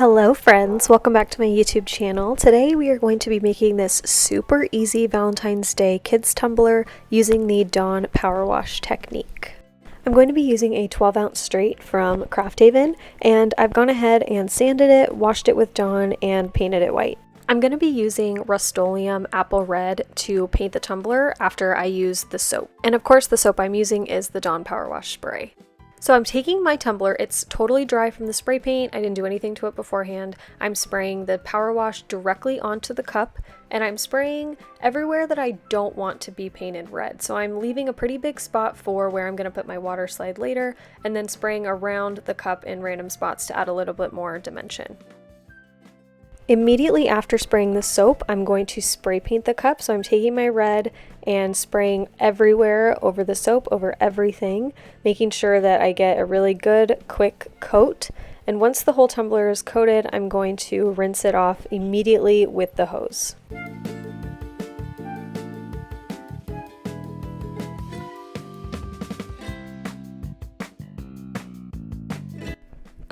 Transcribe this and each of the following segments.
Hello friends, welcome back to my YouTube channel. Today we are going to be making this super easy Valentine's Day kids tumbler using the Dawn Powerwash technique. I'm going to be using a 12-ounce straight from Craft Haven, and I've gone ahead and sanded it, washed it with Dawn, and painted it white. I'm going to be using Rustoleum Apple Red to paint the tumbler after I use the soap. And of course the soap I'm using is the Dawn Powerwash spray. So I'm taking my tumbler, it's totally dry from the spray paint, I didn't do anything to it beforehand. I'm spraying the power wash directly onto the cup, and I'm spraying everywhere that I don't want to be painted red. So I'm leaving a pretty big spot for where I'm going to put my water slide later, and then spraying around the cup in random spots to add a little bit more dimension. Immediately after spraying the soap, I'm going to spray paint the cup. So I'm taking my red and spraying everywhere over the soap, over everything, making sure that I get a really good, quick coat. And once the whole tumbler is coated, I'm going to rinse it off immediately with the hose.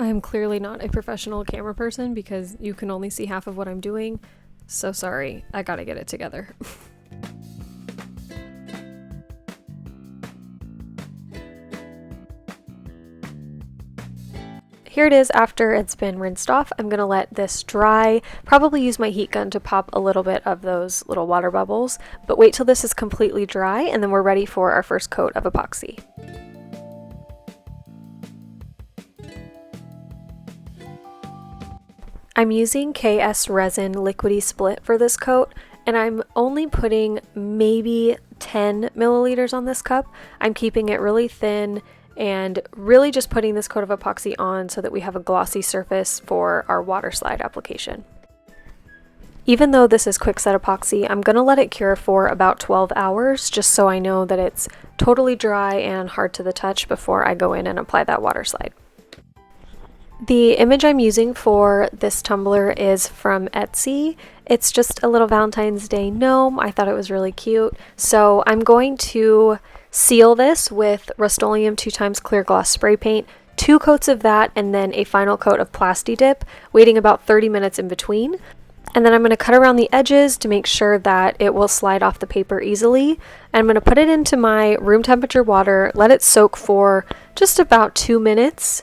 I'm clearly not a professional camera person because you can only see half of what I'm doing. So sorry, I gotta get it together. Here it is after it's been rinsed off. I'm gonna let this dry, probably use my heat gun to pop a little bit of those little water bubbles, but wait till this is completely dry and then we're ready for our first coat of epoxy. I'm using KSRESIN Liquidy Split for this coat, and I'm only putting maybe 10 milliliters on this cup. I'm keeping it really thin and really just putting this coat of epoxy on so that we have a glossy surface for our water slide application. Even though this is quick set epoxy, I'm going to let it cure for about 12 hours just so I know that it's totally dry and hard to the touch before I go in and apply that water slide. The image I'm using for this tumbler is from Etsy. It's just a little Valentine's Day gnome. I thought it was really cute. So I'm going to seal this with Rustoleum 2x clear gloss spray paint, 2 coats of that, and then a final coat of Plasti Dip, waiting about 30 minutes in between. And then I'm going to cut around the edges to make sure that it will slide off the paper easily. And I'm going to put it into my room temperature water, let it soak for just about 2 minutes.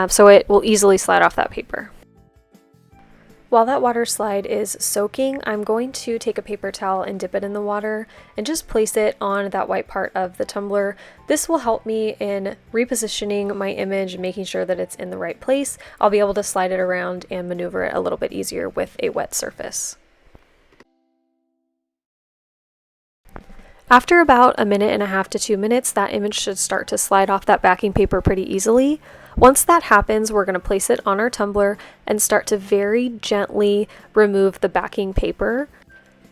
So it will easily slide off that paper. While that water slide is soaking, I'm going to take a paper towel and dip it in the water and just place it on that white part of the tumbler. This will help me in repositioning my image and making sure that it's in the right place. I'll be able to slide it around and maneuver it a little bit easier with a wet surface. After about 1.5 to 2 minutes, that image should start to slide off that backing paper pretty easily. Once that happens, we're going to place it on our tumbler and start to very gently remove the backing paper,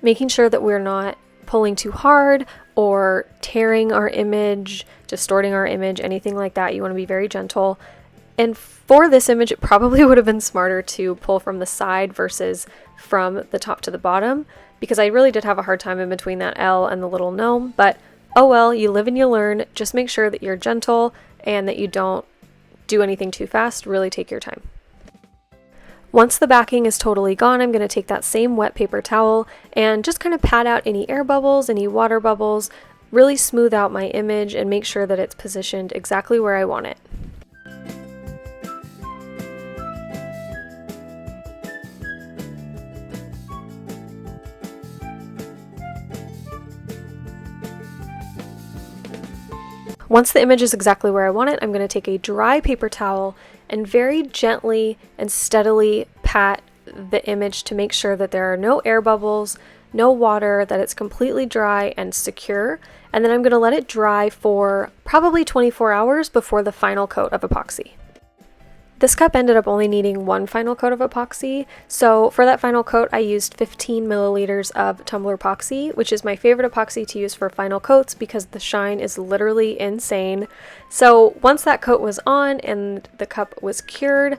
making sure that we're not pulling too hard or tearing our image, distorting our image, anything like that. You want to be very gentle. And for this image, it probably would have been smarter to pull from the side versus from the top to the bottom, because I really did have a hard time in between that L and the little gnome, but oh well, you live and you learn. Just make sure that you're gentle and that you don't do anything too fast. Really take your time. Once the backing is totally gone, I'm going to take that same wet paper towel and just kind of pat out any air bubbles, any water bubbles, really smooth out my image and make sure that it's positioned exactly where I want it. Once the image is exactly where I want it, I'm going to take a dry paper towel and very gently and steadily pat the image to make sure that there are no air bubbles, no water, that it's completely dry and secure. And then I'm going to let it dry for probably 24 hours before the final coat of epoxy. This cup ended up only needing 1 final coat of epoxy, so for that final coat I used 15 milliliters of Tumblerpoxy, which is my favorite epoxy to use for final coats because the shine is literally insane. So once that coat was on and the cup was cured,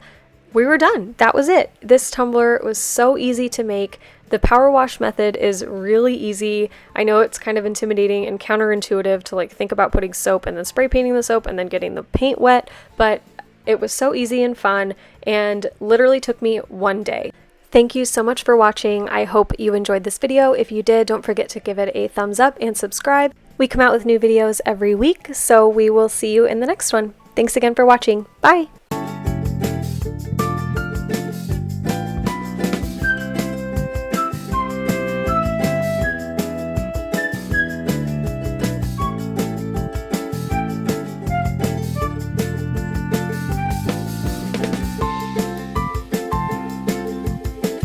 we were done. That was it. This tumbler was so easy to make. The power wash method is really easy. I know it's kind of intimidating and counterintuitive to think about putting soap and then spray painting the soap and then getting the paint wet, but It was so easy and fun and literally took me one day. Thank you so much for watching. I hope you enjoyed this video. If you did, don't forget to give it a thumbs up and subscribe. We come out with new videos every week, so we will see you in the next one. Thanks again for watching. Bye!